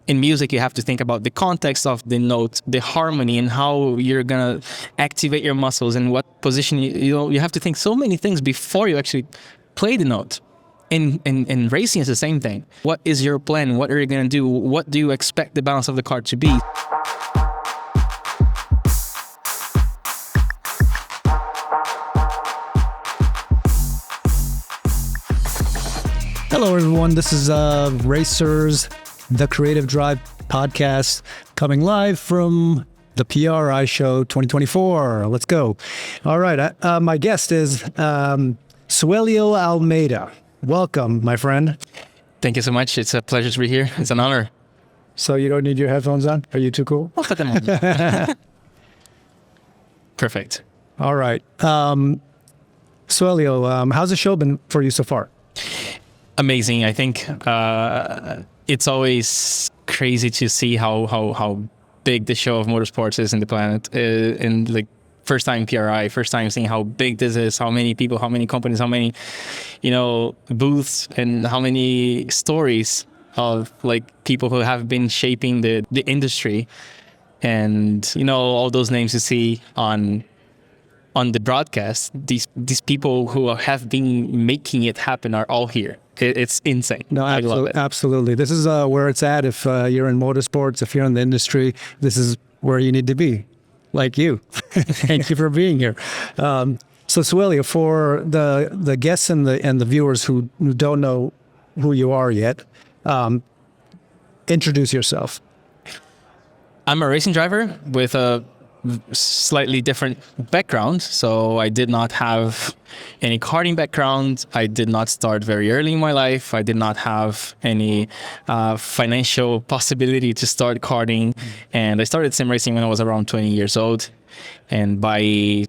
in music, you have to think about the context of the note, the harmony, and how you're gonna activate your muscles and what position you have to think so many things before you actually play the note. In racing, it's the same thing. What is your plan? What are you gonna do? What do you expect the balance of the car to be? Hello, everyone. This is Racers, The Creative Drive podcast, coming live from the PRI Show 2024. Let's go. All right. My guest is Suellio Almeida. Welcome, my friend. Thank you so much. It's a pleasure to be here. It's an honor. So you don't need your headphones on? Are you too cool? I'll put them on. Perfect. All right. Suellio, how's the show been for you so far? Amazing. I think it's always crazy to see how big the show of motorsports is in the planet. And like first time PRI, first time seeing how big this is, how many people, how many companies, how many, booths, and how many stories of like people who have been shaping the industry, and all those names you see on the broadcast. These people who have been making it happen are all here. It's insane. No, absolutely. This is where it's at. If you're in motorsports, if you're in the industry, this is where you need to be, like you. Thank you for being here. So, Suellio, for the guests and the viewers who don't know who you are yet, introduce yourself. I'm a racing driver with a slightly different background. So I did not have any karting background. I did not start very early in my life. I did not have any financial possibility to start karting. And I started sim racing when I was around 20 years old. And by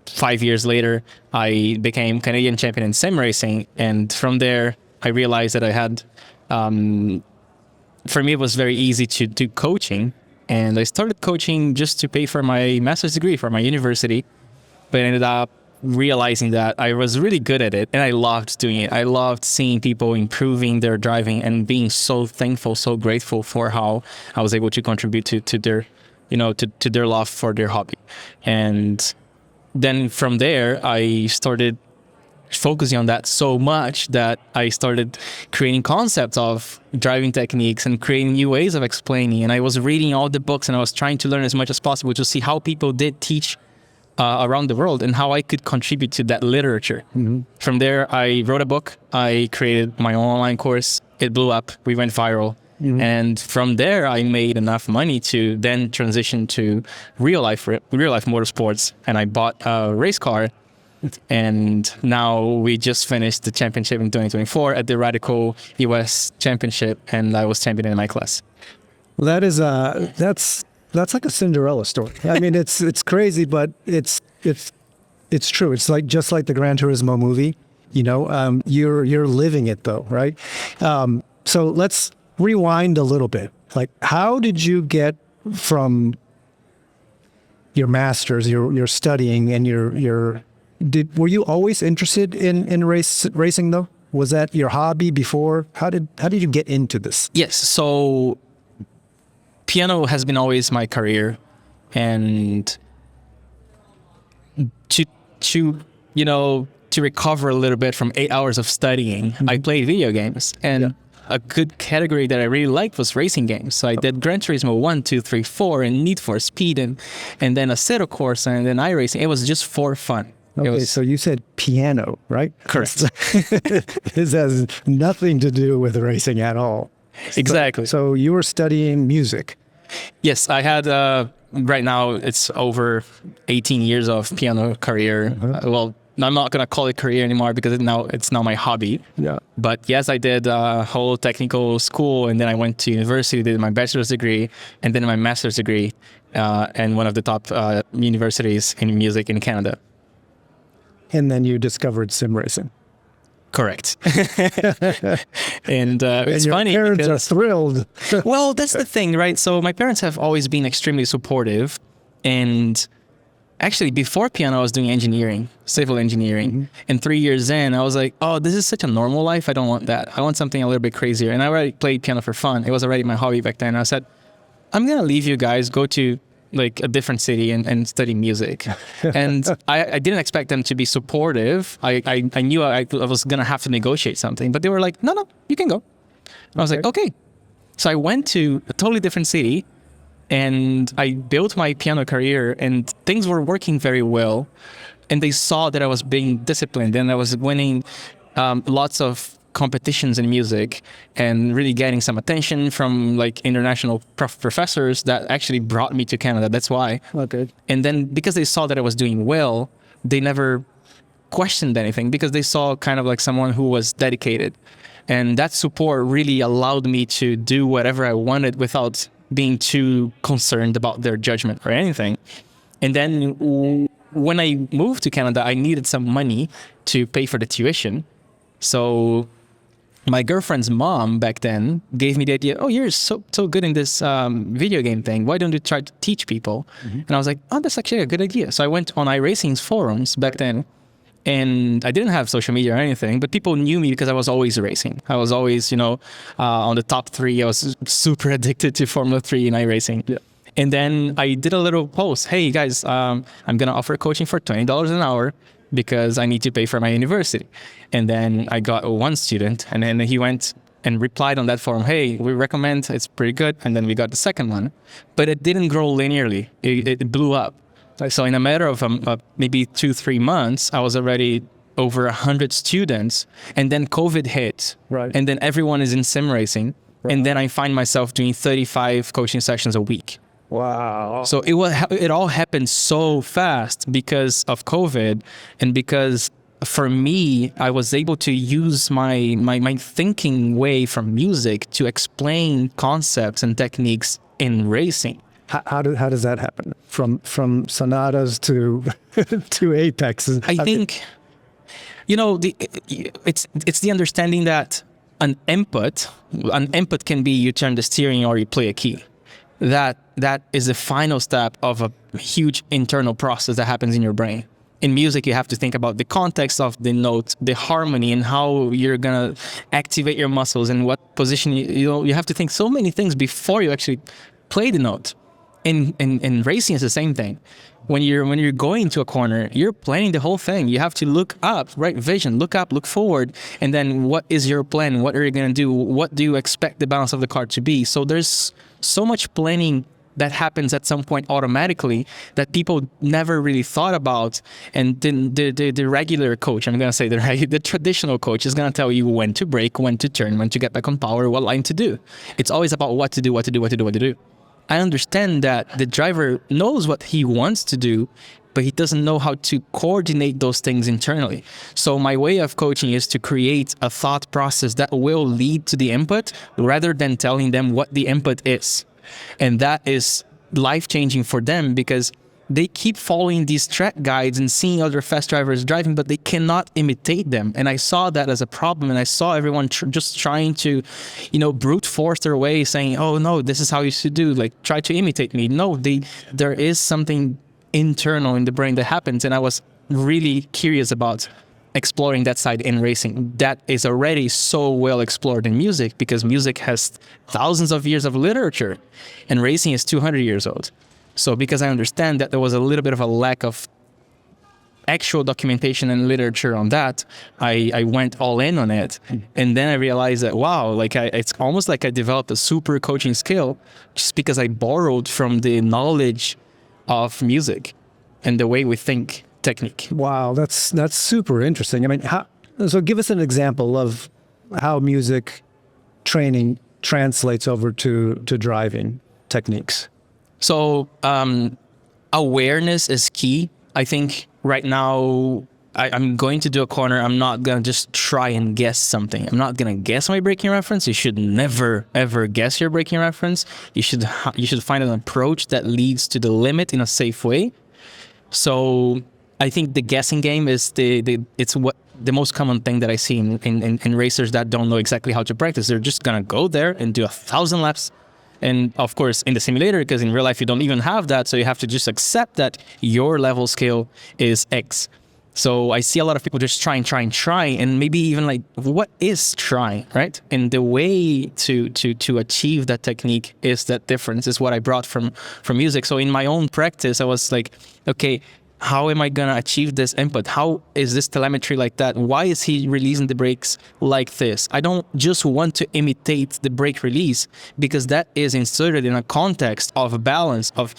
5 years later, I became Canadian champion in sim racing. And from there, I realized that I had, for me, it was very easy to do coaching. And I started coaching just to pay for my master's degree for my university, but I ended up realizing that I was really good at it and I loved doing it. I loved seeing people improving their driving and being so thankful, so grateful for how I was able to contribute to their, to their love for their hobby. And then from there, I started focusing on that so much that I started creating concepts of driving techniques and creating new ways of explaining. And I was reading all the books and I was trying to learn as much as possible to see how people did teach around the world and how I could contribute to that literature. Mm-hmm. From there, I wrote a book. I created my own online course. It blew up. We went viral. Mm-hmm. And from there, I made enough money to then transition to real life motorsports. And I bought a race car. And now we just finished the championship in 2024 at the Radical US Championship, and I was champion in my class. Well, that is that's like a Cinderella story. I mean, it's crazy, but it's true. It's like just like the Gran Turismo movie. You're living it though, right? So let's rewind a little bit. Like, how did you get from your master's, your studying, and were you always interested in racing though? Was that your hobby before? How did you get into this? Yes, so piano has been always my career, and to recover a little bit from 8 hours of studying, mm-hmm. I played video games, and a good category that I really liked was racing games. So I did Gran Turismo 1, 2, 3, 4, and Need for Speed, and then Assetto Corsa, and then iRacing. It was just for fun. Okay, so you said piano, right? Correct. This has nothing to do with racing at all. Exactly. So you were studying music. Yes, I had, right now it's over 18 years of piano career. Uh-huh. Well, I'm not going to call it career anymore because it's now my hobby. Yeah. But yes, I did a whole technical school, and then I went to university, did my bachelor's degree, and then my master's degree, and one of the top universities in music in Canada. And then you discovered sim racing. Correct. And it's your funny. Your parents are thrilled. Well, that's the thing, right? So my parents have always been extremely supportive, and actually, before piano, I was doing engineering, civil engineering. And 3 years in, I was like, oh, this is such a normal life. I don't want that. I want something a little bit crazier. And I already played piano for fun. It was already my hobby back then. I said, I'm going to leave you guys, go to like a different city and study music. And I didn't expect them to be supportive. I knew I was going to have to negotiate something, but they were like, no, you can go. And I was like, okay. So I went to a totally different city and I built my piano career and things were working very well. And they saw that I was being disciplined and I was winning lots of competitions in music and really getting some attention from like international professors that actually brought me to Canada. That's why. Okay. And then because they saw that I was doing well, they never questioned anything because they saw kind of like someone who was dedicated. And that support really allowed me to do whatever I wanted without being too concerned about their judgment or anything. And then when I moved to Canada, I needed some money to pay for the tuition. So my girlfriend's mom back then gave me the idea, oh, you're so good in this video game thing. Why don't you try to teach people? And I was like, oh, that's actually a good idea. So I went on iRacing's forums back then. And I didn't have social media or anything, but people knew me because I was always racing. I was always, on the top 3. I was super addicted to Formula 3 in iRacing. Yeah. And then I did a little post. Hey, guys, I'm going to offer coaching for $20 an hour because I need to pay for my university. And then I got one student, and then he went and replied on that forum, hey, we recommend, it's pretty good. And then we got the second one. But it didn't grow linearly. It blew up. So in a matter of maybe 2-3 months, I was already over 100 students. And then COVID hit. Right. And then everyone is in sim racing. Right. And then I find myself doing 35 coaching sessions a week. Wow. So it all happened so fast because of COVID. And because for me, I was able to use my thinking way from music to explain concepts and techniques in racing. How does that happen? From sonatas to to apexes? I think, it's the understanding that an input can be you turn the steering or you play a key. That is the final step of a huge internal process that happens in your brain. In music, you have to think about the context of the note, the harmony, and how you're gonna activate your muscles and what position you have to think so many things before you actually play the note. In racing, it's the same thing. When you're going to a corner, you're planning the whole thing. You have to look up, right? Vision, look up, look forward, and then what is your plan? What are you gonna do? What do you expect the balance of the car to be? So there's so much planning that happens at some point automatically that people never really thought about. And then the regular coach, I'm gonna say the traditional coach is gonna tell you when to brake, when to turn, when to get back on power, what line to do. It's always about what to do. I understand that the driver knows what he wants to do, but he doesn't know how to coordinate those things internally. So my way of coaching is to create a thought process that will lead to the input rather than telling them what the input is. And that is life-changing for them because they keep following these track guides and seeing other fast drivers driving, but they cannot imitate them. And I saw that as a problem. And I saw everyone just trying to, brute force their way, saying, oh, no, this is how you should do. Like, try to imitate me. No, there is something internal in the brain that happens. And I was really curious about exploring that side in racing. That is already so well explored in music because music has thousands of years of literature and racing is 200 years old. So because I understand that there was a little bit of a lack of actual documentation and literature on that, I went all in on it. And then I realized that, wow, it's almost like I developed a super coaching skill just because I borrowed from the knowledge of music and the way we think technique. Wow, that's super interesting. I mean, so give us an example of how music training translates over to driving techniques. So awareness is key. I think right now I'm going to do a corner. I'm not going to just try and guess something. I'm not going to guess my braking reference. You should never, ever guess your braking reference. You should find an approach that leads to the limit in a safe way. So I think the guessing game is the most common thing that I see in racers that don't know exactly how to practice. They're just going to go there and do 1,000 laps And of course, in the simulator, because in real life you don't even have that, so you have to just accept that your level scale is X. So I see a lot of people just try, and maybe even like, what is trying, right? And the way to achieve that technique is that difference, is what I brought from music. So in my own practice, I was like, okay, how am I gonna achieve this input? How is this telemetry like that? Why is he releasing the brakes like this? I don't just want to imitate the brake release, because that is inserted in a context of balance, of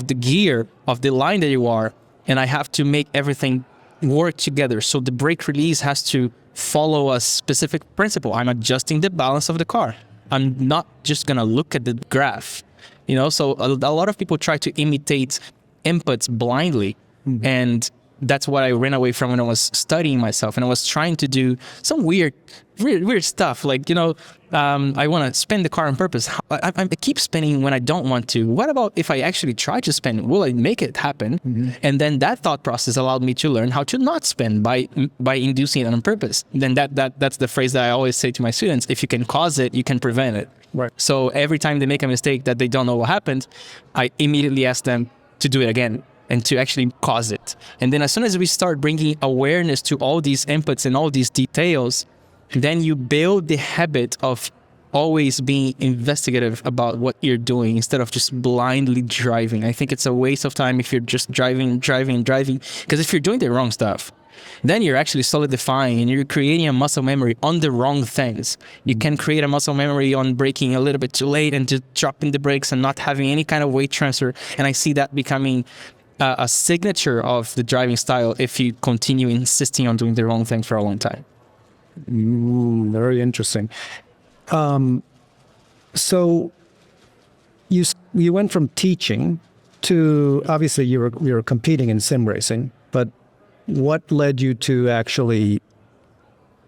the gear, of the line that you are, and I have to make everything work together. So the brake release has to follow a specific principle. I'm adjusting the balance of the car. I'm not just gonna look at the graph, so a lot of people try to imitate inputs blindly. And that's what I ran away from when I was studying myself, and I was trying to do some weird stuff. Like, I want to spin the car on purpose. I keep spinning when I don't want to. What about if I actually try to spin? Will I make it happen? And then that thought process allowed me to learn how to not spin by inducing it on purpose. Then that's the phrase that I always say to my students: if you can cause it, you can prevent it. Right. So every time they make a mistake that they don't know what happened, I immediately ask them to do it again, and to actually cause it. And then as soon as we start bringing awareness to all these inputs and all these details, then you build the habit of always being investigative about what you're doing instead of just blindly driving. I think it's a waste of time if you're just driving. Because if you're doing the wrong stuff, then you're actually solidifying and you're creating a muscle memory on the wrong things. You can create a muscle memory on braking a little bit too late and just dropping the brakes and not having any kind of weight transfer. And I see that becoming a signature of the driving style if you continue insisting on doing the wrong thing for a long time. Very interesting. So you went from teaching to, obviously you were competing in sim racing, but what led you to actually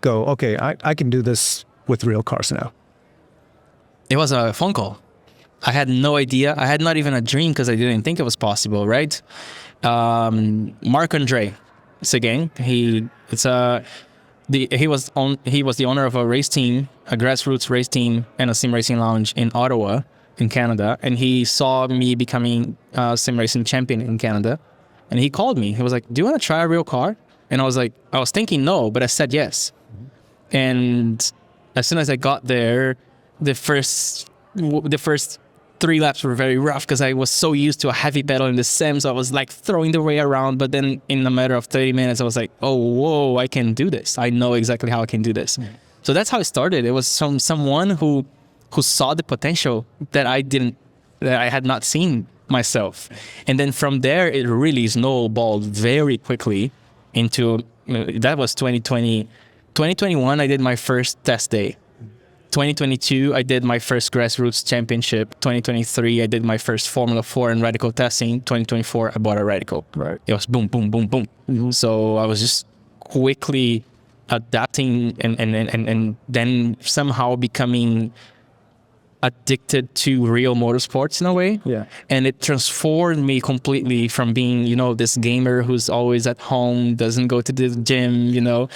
go, okay, I can do this with real cars now? It was a phone call. I had no idea. I had not even a dream, because I didn't think it was possible, right? Marc-Andre Seguin, he was the owner of a race team, a grassroots race team, and a sim racing lounge in Ottawa, in Canada. And he saw me becoming a sim racing champion in Canada, and he called me. He was like, "Do you want to try a real car?" And I was thinking no, but I said yes. And as soon as I got there, the first 3 laps were very rough, because I was so used to a heavy pedal in the sim, so I was like throwing the way around. But then in a matter of 30 minutes, I was like, oh, whoa, I can do this. I know exactly how I can do this. So that's how it started. It was someone who saw the potential that I had not seen myself. And then from there, it really snowballed very quickly into, that was 2020. 2021, I did my first test day. 2022, I did my first grassroots championship. 2023, I did my first Formula 4 and radical testing. 2024, I bought a radical. Right. It was boom, boom, boom, boom. So I was just quickly adapting and then somehow becoming addicted to real motorsports in a way. Yeah. And it transformed me completely from being, this gamer who's always at home, doesn't go to the gym,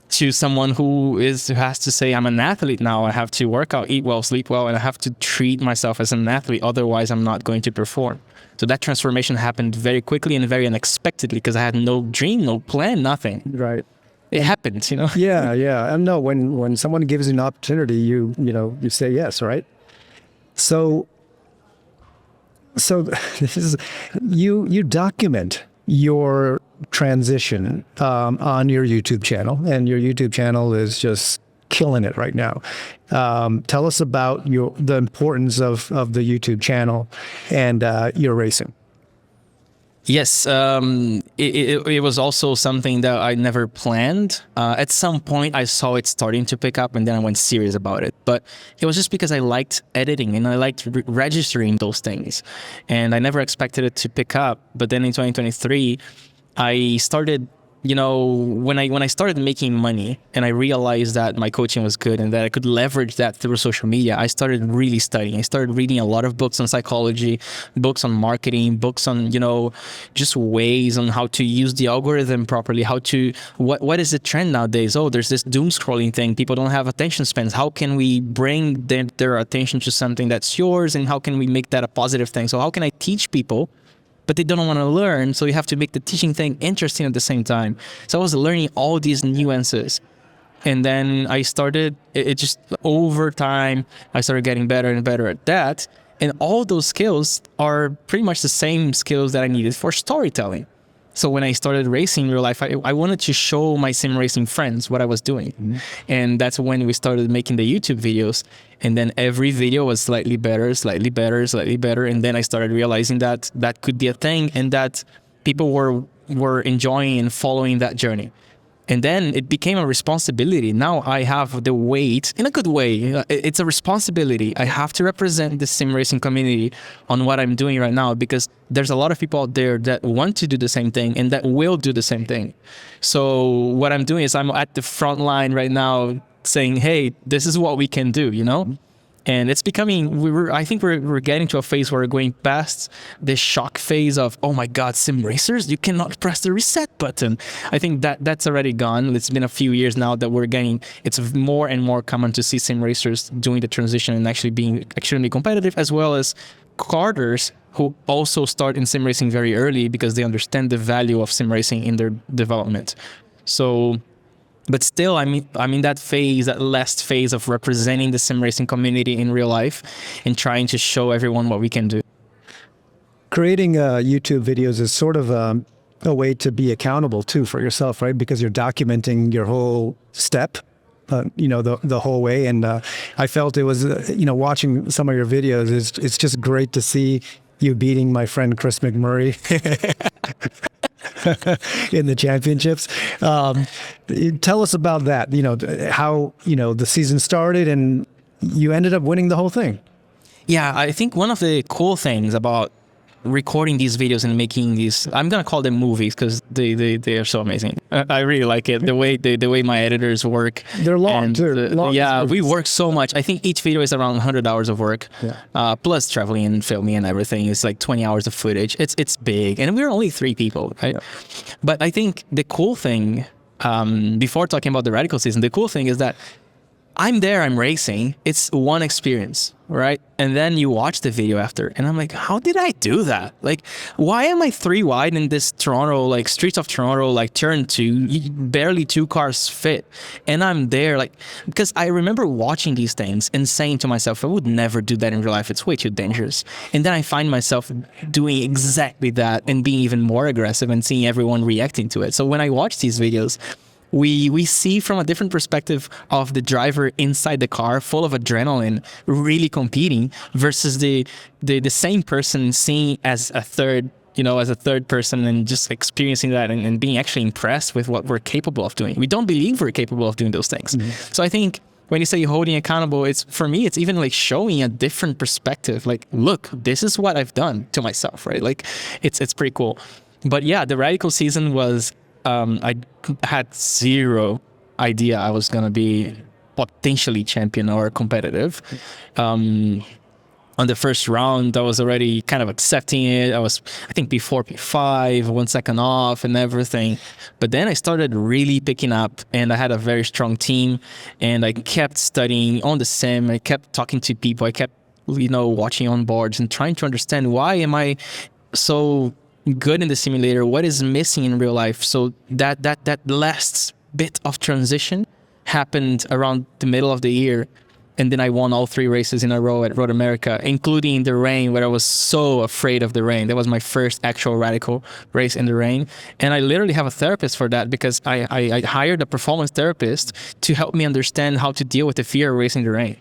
to someone who has to say, I'm an athlete now. I have to work out, eat well, sleep well, and I have to treat myself as an athlete. Otherwise, I'm not going to perform. So that transformation happened very quickly and very unexpectedly, because I had no dream, no plan, nothing. Right. It happened, Yeah. And no, when someone gives you an opportunity, you say yes, right? So this is, you document your transition on your YouTube channel, and your YouTube channel is just killing it right now. Tell us about the importance of the YouTube channel and your racing. Yes, it was also something that I never planned. At some point, I saw it starting to pick up, and then I went serious about it. But it was just because I liked editing and I liked registering those things, and I never expected it to pick up. But then in 2023, I started when I started making money and I realized that my coaching was good and that I could leverage that through social media, I started really studying. I started reading a lot of books on psychology, books on marketing, books on, just ways on how to use the algorithm properly, what is the trend nowadays? Oh, there's this doom scrolling thing. People don't have attention spans. How can we bring their attention to something that's yours, and how can we make that a positive thing? So how can I teach people, but they don't want to learn, so you have to make the teaching thing interesting at the same time. So I was learning all these nuances. And then I started, it just over time, I started getting better and better at that. And all those skills are pretty much the same skills that I needed for storytelling. So when I started racing in real life, I wanted to show my sim racing friends what I was doing. Mm-hmm. And that's when we started making the YouTube videos. And then every video was slightly better, slightly better, slightly better. And then I started realizing that that could be a thing and that people were enjoying and following that journey. And then it became a responsibility. Now I have the weight, in a good way, it's a responsibility. I have to represent the sim racing community on what I'm doing right now, because there's a lot of people out there that want to do the same thing and that will do the same thing. So what I'm doing is I'm at the front line right now saying, hey, this is what we can do, And it's becoming, I think we're getting to a phase where we're going past this shock phase of, oh my God, sim racers, you cannot press the reset button. I think that's already gone. It's been a few years now that it's more and more common to see sim racers doing the transition and actually being extremely competitive, as well as karters who also start in sim racing very early because they understand the value of sim racing in their development. So, but still, I'm in that phase, that last phase of representing the sim racing community in real life and trying to show everyone what we can do. Creating YouTube videos is sort of a way to be accountable too for yourself, right? Because you're documenting your whole step, the whole way. And I felt it was, watching some of your videos, it's just great to see you beating my friend Chris McMurray. In the championships. Tell us about that, how, the season started and you ended up winning the whole thing. Yeah, I think one of the cool things about recording these videos and making these, I'm gonna call them movies because they are so amazing. I really like it. The way my editors work. They're long too. Yeah, we work so much. I think each video is around 100 hours of work, plus traveling and filming and everything. It's like 20 hours of footage. It's big, and we're only 3 people, right? Yeah. But I think the cool thing, before talking about the radical season, the cool thing is that I'm there, I'm racing. It's one experience, right? And then you watch the video after, and I'm like, how did I do that? Like, why am I 3 wide in this Toronto, like streets of Toronto, like turn 2, barely 2 cars fit? And I'm there, like, because I remember watching these things and saying to myself, I would never do that in real life. It's way too dangerous. And then I find myself doing exactly that and being even more aggressive and seeing everyone reacting to it. So when I watch these videos, we see from a different perspective of the driver inside the car, full of adrenaline, really competing, versus the same person seeing as a third person and just experiencing that and being actually impressed with what we're capable of doing. We don't believe we're capable of doing those things. Mm-hmm. So I think when you say holding accountable, for me, it's even like showing a different perspective. Like, look, this is what I've done to myself, right? Like, it's pretty cool. But yeah, the radical season was, I had zero idea I was going to be potentially champion or competitive. On the first round, I was already kind of accepting it. I was, I think, before P5, 1 second off and everything. But then I started really picking up, and I had a very strong team, and I kept studying on the sim. I kept talking to people. I kept, watching on boards and trying to understand, why am I so good in the simulator? What is missing in real life? So that last bit of transition happened around the middle of the year, and then I won all 3 races in a row at Road America, including the rain, where I was so afraid of the rain. That was my first actual radical race in the rain, and I literally have a therapist for that, because I hired a performance therapist to help me understand how to deal with the fear of racing the rain.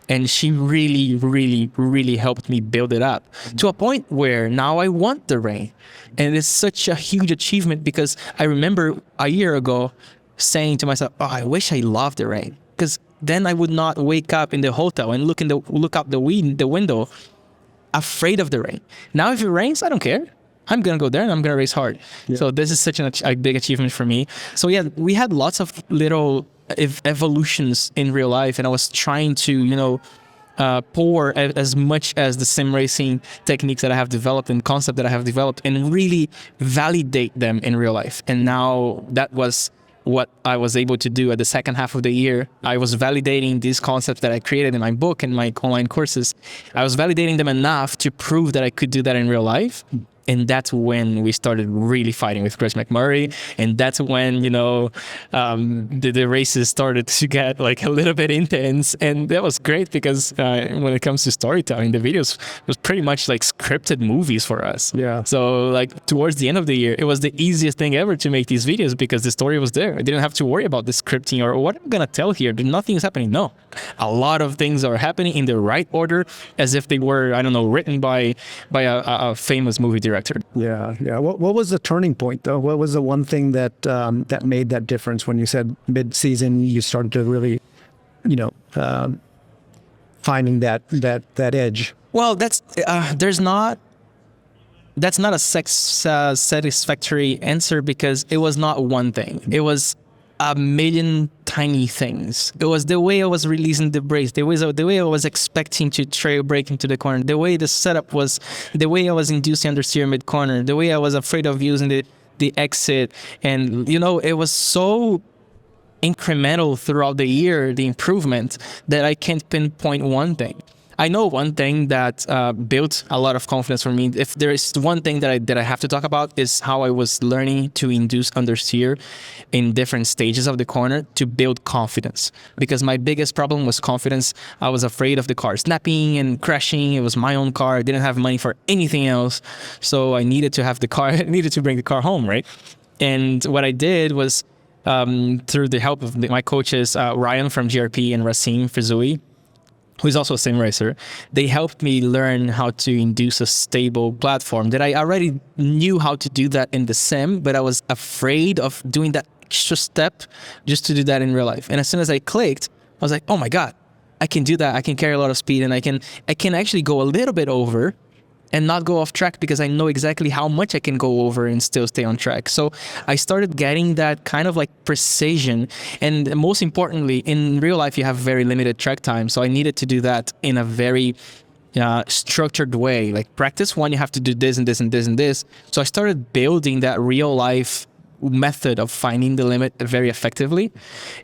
And she really, really, really helped me build it up to a point where now I want the rain. And it's such a huge achievement, because I remember a year ago saying to myself, oh, I wish I loved the rain, because then I would not wake up in the hotel and look out the window afraid of the rain. Now if it rains, I don't care. I'm going to go there and I'm going to race hard. Yeah. So this is such a big achievement for me. So yeah, we had lots of little evolutions in real life, and I was trying to, pour as much as the sim racing techniques that I have developed and concept that I have developed, and really validate them in real life. And now that was what I was able to do at the second half of the year. I was validating these concepts that I created in my book and my online courses. I was validating them enough to prove that I could do that in real life. And that's when we started really fighting with Chris McMurray. And that's when, the races started to get like a little bit intense. And that was great because when it comes to storytelling, the videos was pretty much like scripted movies for us. Yeah. So like towards the end of the year, it was the easiest thing ever to make these videos because the story was there. I didn't have to worry about the scripting or what I'm going to tell here. Nothing is happening. No, a lot of things are happening in the right order as if they were, written by a famous movie director. Yeah. What was the turning point, though? What was the one thing that that made that difference when you said mid-season you started to really, finding that edge? Well, that's not a satisfactory answer because it was not one thing. It was a million tiny things. It was the way I was releasing the brakes, the way I was expecting to trail brake into the corner, the way the setup was, the way I was inducing understeer mid-corner, the way I was afraid of using the exit. And, it was so incremental throughout the year, the improvement, that I can't pinpoint one thing. I know one thing that built a lot of confidence for me. If there is one thing that I have to talk about is how I was learning to induce understeer in different stages of the corner to build confidence. Because my biggest problem was confidence. I was afraid of the car snapping and crashing. It was my own car. I didn't have money for anything else. So I needed to have the car. I needed to bring the car home, right? And what I did was through the help of my coaches, Ryan from GRP and Racine Frizui, who's also a sim racer, they helped me learn how to induce a stable platform that I already knew how to do that in the sim, but I was afraid of doing that extra step just to do that in real life. And as soon as I clicked, I was like, oh my God, I can do that. I can carry a lot of speed and I can actually go a little bit over and not go off track because I know exactly how much I can go over and still stay on track. So I started getting that kind of like precision. And most importantly, in real life, you have very limited track time. So I needed to do that in a very structured way. Like practice one, you have to do this and this and this and this. So I started building that real life method of finding the limit very effectively.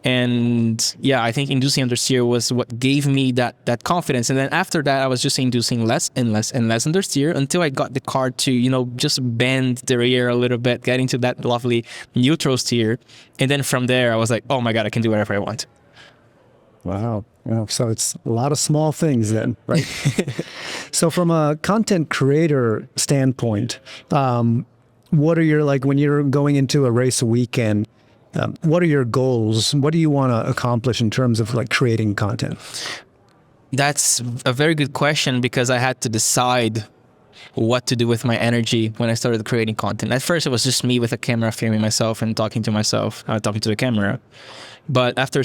And yeah, I think inducing understeer was what gave me that confidence. And then after that, I was just inducing less and less and less understeer until I got the car to, just bend the rear a little bit, getting to that lovely neutral steer. And then from there, I was like, oh my God, I can do whatever I want. Wow. So it's a lot of small things then, right? So from a content creator standpoint, what are your, when you're going into a race weekend, what are your goals? What do you want to accomplish in terms of creating content? That's a very good question because I had to decide what to do with my energy when I started creating content. At first, it was just me with a camera filming myself and talking to myself, talking to the camera. But after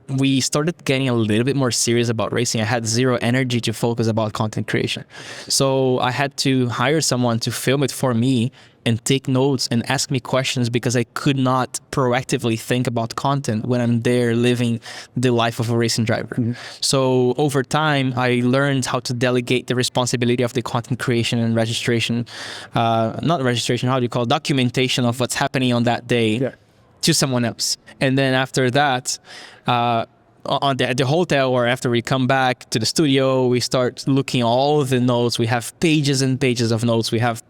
we started getting a little bit more serious about racing, I had zero energy to focus about content creation. So I had to hire someone to film it for me and take notes and ask me questions because I could not proactively think about content when I'm there living the life of a racing driver. Mm-hmm. So over time, I learned how to delegate the responsibility of the content creation and registration, not registration, how do you call it? Documentation of what's happening on that day. Yeah. To someone else. And then after that, at the hotel or after we come back to the studio, we start looking all the notes. We have pages and pages of notes. We have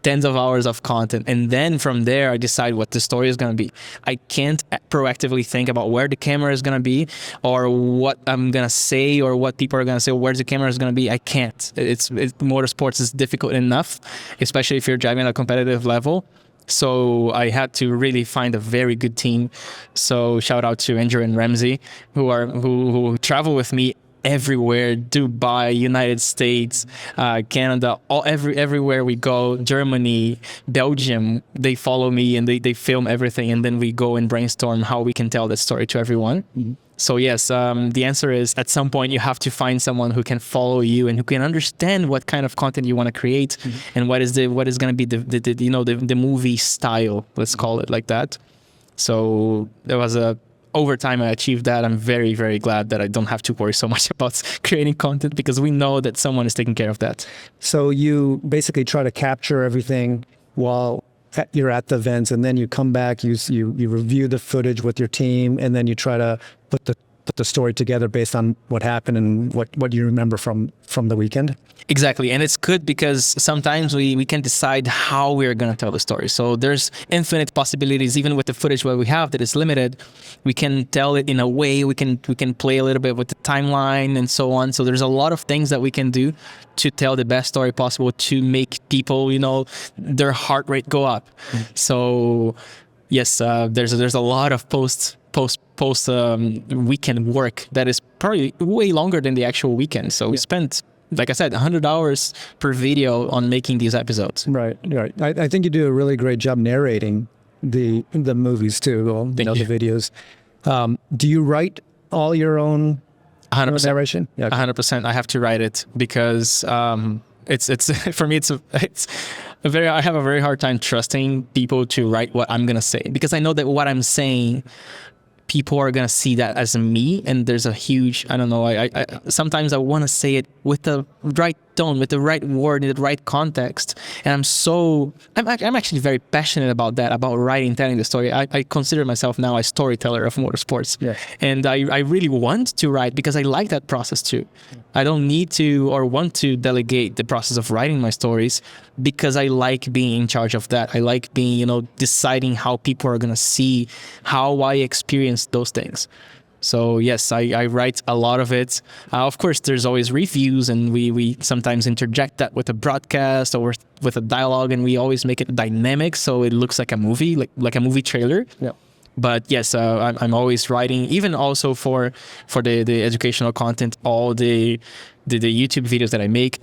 tens of hours of content. And then from there, I decide what the story is going to be. I can't proactively think about where the camera is going to be or what I'm going to say or what people are going to say, where the camera is going to be. I can't. Motorsports is difficult enough, especially if you're driving at a competitive level. So I had to really find a very good team. So shout out to Andrew and Ramsey who travel with me everywhere: Dubai, United States, Canada, everywhere we go, Germany, Belgium. They follow me and they film everything, and then we go and brainstorm how we can tell that story to everyone. So yes, the answer is at some point you have to find someone who can follow you and who can understand what kind of content you want to create and what is going to be the movie style. Let's call it like that. So there was over time I achieved that. I'm very, very glad that I don't have to worry so much about creating content because we know that someone is taking care of that. So you basically try to capture everything while you're at the events, and then you come back, you review the footage with your team, and then you try to put the story together based on what happened and what you remember from the weekend. Exactly. And it's good because sometimes we can decide how we're going to tell the story. So there's infinite possibilities, even with the footage what we have that is limited. We can tell it in a way, we can play a little bit with the timeline and so on. So there's a lot of things that we can do to tell the best story possible to make people, their heart rate go up. So yes, there's a lot of post weekend work that is probably way longer than the actual weekend. So we spent, like I said, 100 hours per video on making these episodes. Right. I think you do a really great job narrating the movies too, the videos. Do you write all your own 100% narration? Yeah. 100%. I have to write it because it's for me I have a very hard time trusting people to write what I'm gonna say because I know that what I'm saying, people are going to see that as me, and there's a huge, I don't know, I sometimes I want to say it with the right tone, with the right word, in the right context, and I'm actually very passionate about that, about writing, telling the story. I consider myself now a storyteller of motorsports, and I really want to write because I like that process too. I don't need to or want to delegate the process of writing my stories because I like being in charge of that. I like being, deciding how people are going to see how I experience those things. So yes, I write a lot of it. Of course, there's always reviews, and we sometimes interject that with a broadcast or with a dialogue, and we always make it dynamic so it looks like a movie, like a movie trailer. Yeah. But yes, I'm always writing, even also for the educational content, all the YouTube videos that I make.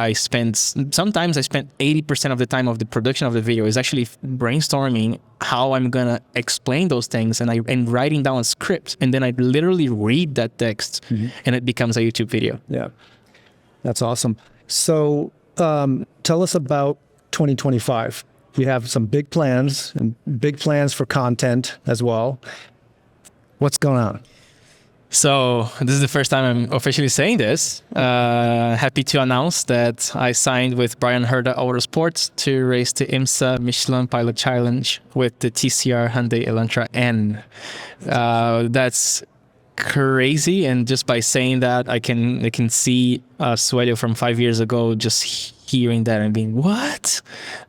Sometimes I spend 80% of the time of the production of the video is actually brainstorming how I'm gonna explain those things and writing down a script, and then I literally read that text and it becomes a YouTube video. Yeah, that's awesome. So tell us about 2025. You have some big plans for content as well. What's going on? So this is the first time I'm officially saying this. Happy to announce that I signed with Bryan Herta Autosport to race the IMSA Michelin Pilot Challenge with the TCR Hyundai Elantra N. That's crazy, and just by saying that, I can see Suellio from 5 years ago just hearing that and being, what?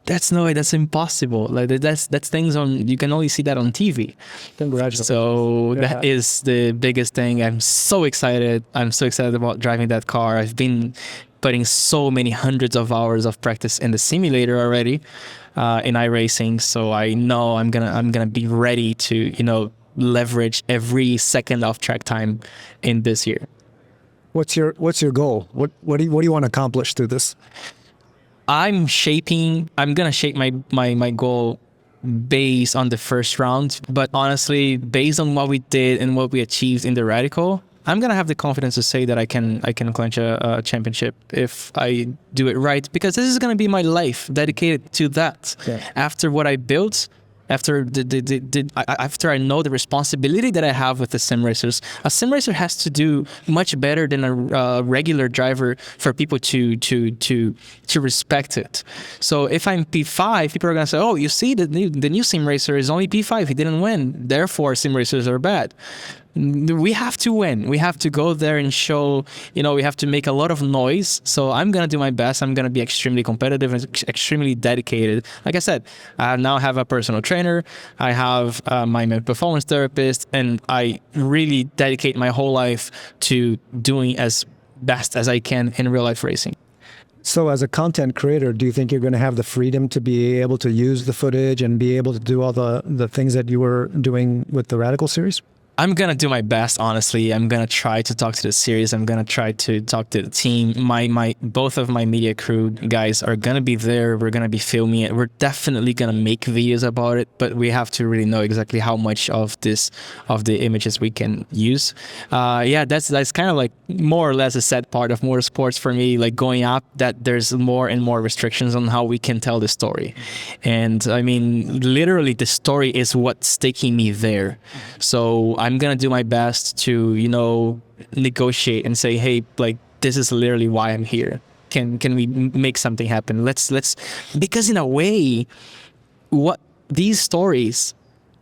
That's no way. That's impossible. Like that's things you can only see that on TV. Congratulations. So that is the biggest thing. I'm so excited. I'm so excited about driving that car. I've been putting so many hundreds of hours of practice in the simulator already in iRacing. So I know I'm gonna be ready to leverage every second of track time in this year. What's your goal? What do you want to accomplish through this? I'm gonna shape my goal based on the first round, but honestly, based on what we did and what we achieved in the Radical, I'm gonna have the confidence to say that I can clinch a championship if I do it right, because this is gonna be my life dedicated to that. Yeah. After what I built, after after I know the responsibility that I have with the sim racers, a sim racer has to do much better than a regular driver for people to respect it. So if I'm P5, people are gonna say, "Oh, you see, the new sim racer is only P5. He didn't win. Therefore, sim racers are bad." We have to win. We have to go there and show, we have to make a lot of noise. So I'm going to do my best. I'm going to be extremely competitive and extremely dedicated. Like I said, I now have a personal trainer. I have my performance therapist, and I really dedicate my whole life to doing as best as I can in real life racing. So as a content creator, do you think you're going to have the freedom to be able to use the footage and be able to do all the things that you were doing with the Radical series? I'm gonna do my best, honestly. I'm gonna try to talk to the series. I'm gonna try to talk to the team. My both of my media crew guys are gonna be there. We're gonna be filming it. We're definitely gonna make videos about it, but we have to really know exactly how much of the images we can use. Yeah, that's kind of like more or less a sad part of motorsports for me. Like going up, that there's more and more restrictions on how we can tell the story, and I mean, literally, the story is what's taking me there. So I'm gonna do my best to, negotiate and say, hey, like, this is literally why I'm here. Can we make something happen? Let's because in a way, what these stories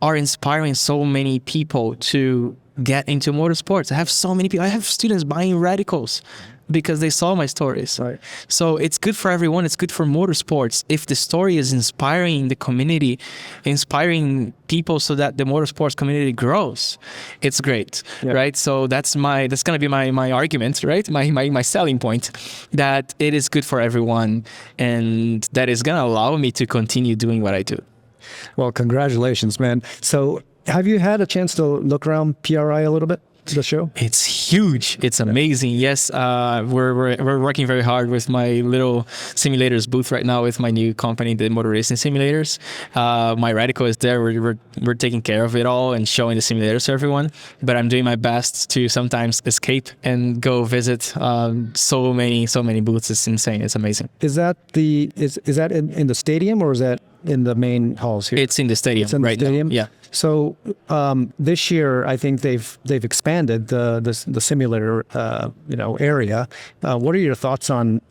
are inspiring so many people to get into motorsports. I have so many people. I have students buying radicals because they saw my stories. Right. So it's good for everyone. It's good for motorsports. If the story is inspiring the community, inspiring people so that the motorsports community grows, it's great, right? So that's going to be my argument, right? My selling point, that it is good for everyone, and that is going to allow me to continue doing what I do. Well, congratulations, man. So have you had a chance to look around PRI a little bit? The show? It's huge. It's amazing. Yes, we're working very hard with my little simulators booth right now with my new company, the Motor Racing Simulators. My Radical is there. We're taking care of it all and showing the simulators to everyone. But I'm doing my best to sometimes escape and go visit so many booths. It's insane. It's amazing. Is that is that in the stadium, or is that in the main halls here? It's in the stadium. It's in right the stadium. Now. Yeah. So this year, I think they've expanded the simulator area. What are your thoughts on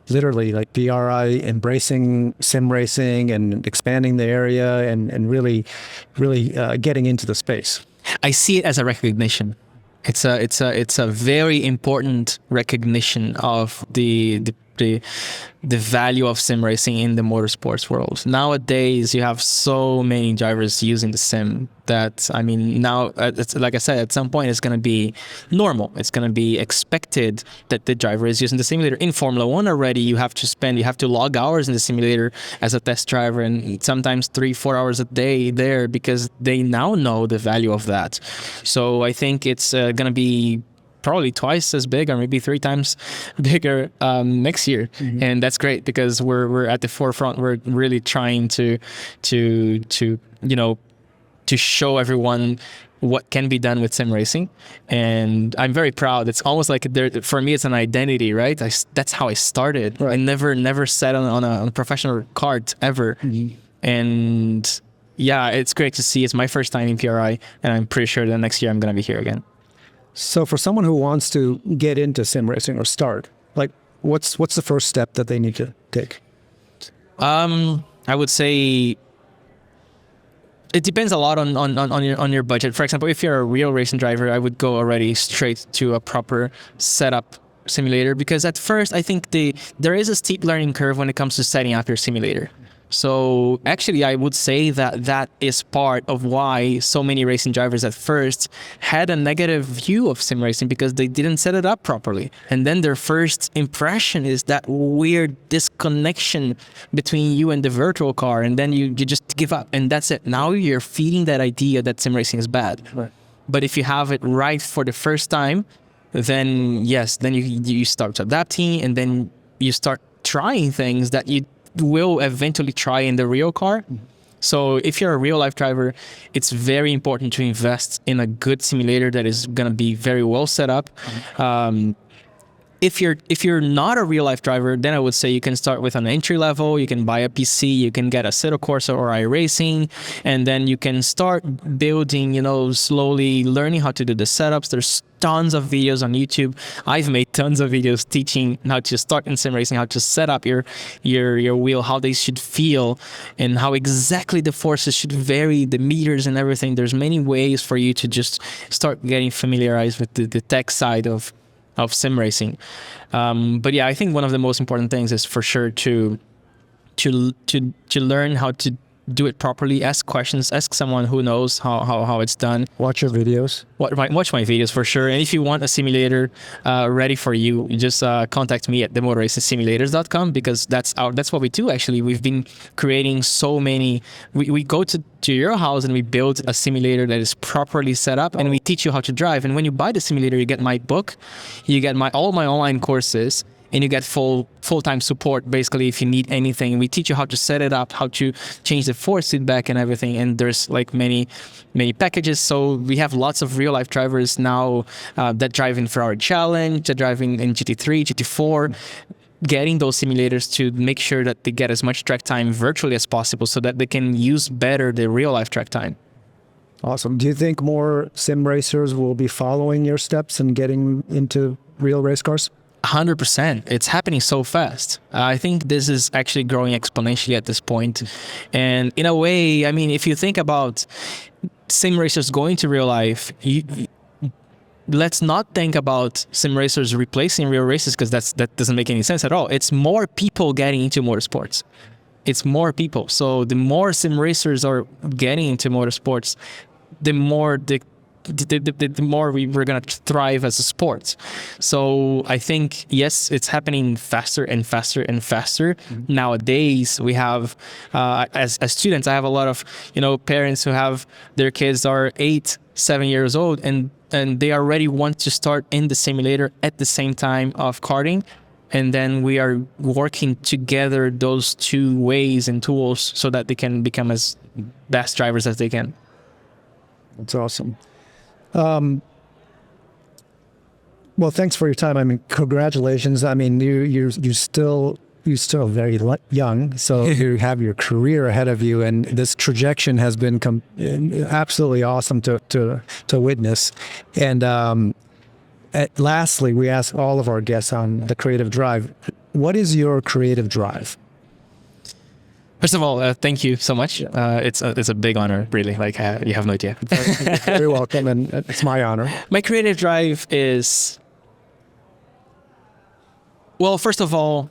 literally like PRI embracing sim racing and expanding the area and really getting into the space? I see it as a recognition. It's a very important recognition of the value of sim racing in the motorsports world. Nowadays, you have so many drivers using the sim that, I mean, now, it's, like I said, at some point it's going to be normal. It's going to be expected that the driver is using the simulator. In Formula One already, you have to log hours in the simulator as a test driver, and sometimes 3-4 hours a day there, because they now know the value of that. So I think it's going to be probably twice as big, or maybe 3 times bigger next year. Mm-hmm. And that's great, because we're at the forefront. We're really trying to show everyone what can be done with sim racing, and I'm very proud. It's almost like for me, it's an identity, right? That's how I started. Right. I never sat on a professional kart ever. Mm-hmm. And yeah, it's great to see. It's my first time in PRI, and I'm pretty sure that next year I'm going to be here again. So for someone who wants to get into sim racing or start, like what's the first step that they need to take? I would say it depends a lot on your budget. For example, if you're a real racing driver, I would go already straight to a proper setup simulator, because at first I think there is a steep learning curve when it comes to setting up your simulator. So actually, I would say that is part of why so many racing drivers at first had a negative view of sim racing, because they didn't set it up properly. And then their first impression is that weird disconnection between you and the virtual car, and then you just give up, and that's it. Now you're feeding that idea that sim racing is bad. Right. But if you have it right for the first time, then yes, then you start adapting, and then you start trying things that you will eventually try in the real car. Mm-hmm. So if you're a real life driver, it's very important to invest in a good simulator that is going to be very well set up. Mm-hmm. If you're not a real life driver, then I would say you can start with an entry level. You can buy a PC, you can get a Assetto Corsa or iRacing, and then you can start building, slowly learning how to do the setups. There's tons of videos on YouTube. I've made tons of videos teaching how to start in sim racing, how to set up your wheel, how they should feel, and how exactly the forces should vary, the meters and everything. There's many ways for you to just start getting familiarized with the tech side of sim racing. But yeah, I think one of the most important things is for sure to learn how to do it properly. Ask questions. Ask someone who knows how it's done. Watch your videos. Watch my videos for sure. And if you want a simulator ready for you, just contact me at themotorracingsimulators.com, because that's what we do. Actually, we've been creating so many. We go to your house and we build a simulator that is properly set up, and we teach you how to drive. And when you buy the simulator, you get my book, you get all my online courses, and you get full-time support, basically, if you need anything. We teach you how to set it up, how to change the force feedback and everything. And there's like many packages. So we have lots of real-life drivers now that drive in Ferrari Challenge, that driving in GT3, GT4, getting those simulators to make sure that they get as much track time virtually as possible so that they can use better the real-life track time. Awesome. Do you think more sim racers will be following your steps and getting into real race cars? 100%. It's happening so fast. I think this is actually growing exponentially at this point. And in a way, I mean, if you think about sim racers going to real life, let's not think about sim racers replacing real races, because that doesn't make any sense at all. It's more people getting into motorsports. It's more people. So the more sim racers are getting into motorsports, the more the more we're going to thrive as a sport. So I think, yes, it's happening faster and faster and faster. Mm-hmm. Nowadays, we have, as students, I have a lot of, parents who have their kids are 8, 7 years old, and they already want to start in the simulator at the same time of karting. And then we are working together those two ways and tools so that they can become as best drivers as they can. That's awesome. Well, thanks for your time. I mean, congratulations. I mean, you're still very young, so you have your career ahead of you, and this trajectory has been absolutely awesome to witness. And lastly, we ask all of our guests on the Creative Drive, what is your creative drive? First of all, thank you so much. It's a big honor, really. Like, you have no idea. You're very welcome, and it's my honor. My creative drive is, well, first of all,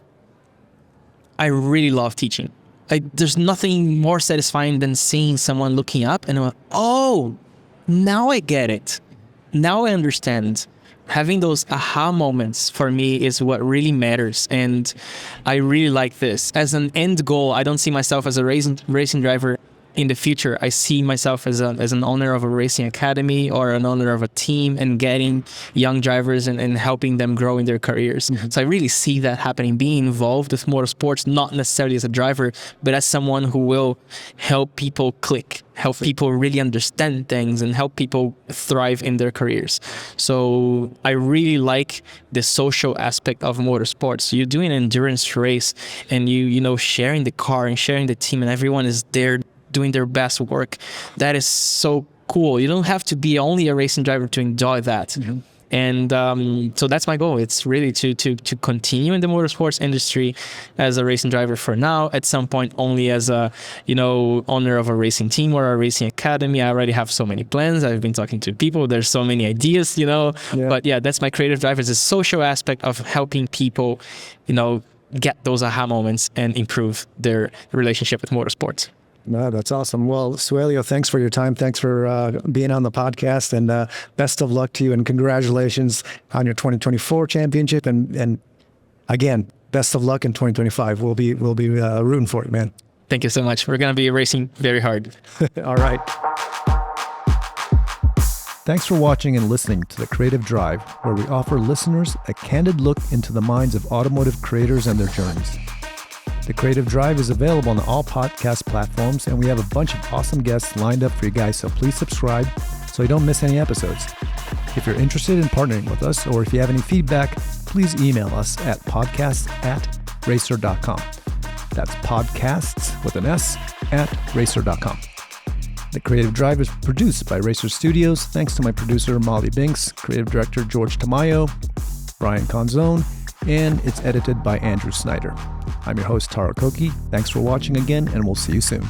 I really love teaching. There's nothing more satisfying than seeing someone looking up and going, oh, now I get it. Now I understand. Having those aha moments for me is what really matters, and I really like this. As an end goal, I don't see myself as a racing driver in the future. I see myself as an owner of a racing academy or an owner of a team, and getting young drivers and helping them grow in their careers. Mm-hmm. So I really see that happening, being involved with motorsports, not necessarily as a driver, but as someone who will help people click, help people really understand things, and help people thrive in their careers. So I really like the social aspect of motorsports. You're doing an endurance race, and you sharing the car and sharing the team, and everyone is there doing their best work. That is so cool. You don't have to be only a racing driver to enjoy that. Mm-hmm. And so that's my goal. It's really to continue in the motorsports industry as a racing driver for now. At some point, only as a owner of a racing team or a racing academy. I already have so many plans. I've been talking to people. There's so many ideas, Yeah. But yeah, that's my creative drive. It's a social aspect of helping people, get those aha moments and improve their relationship with motorsports. No, that's awesome. Well, Suellio, thanks for your time. Thanks for being on the podcast, and best of luck to you, and congratulations on your 2024 championship. And again, best of luck in 2025. We'll be rooting for it, man. Thank you so much. We're going to be racing very hard. All right. Thanks for watching and listening to The Creative Drive, where we offer listeners a candid look into the minds of automotive creators and their journeys. The Creative Drive is available on all podcast platforms, and we have a bunch of awesome guests lined up for you guys, so please subscribe so you don't miss any episodes. If you're interested in partnering with us, or if you have any feedback, please email us at podcasts@racer.com. That's podcasts with an S @racer.com. The Creative Drive is produced by Racer Studios. Thanks to my producer, Molly Binks, creative director, George Tamayo, Brian Conzone, and it's edited by Andrew Snyder. I'm your host, Taro Koki. Thanks for watching again, and we'll see you soon.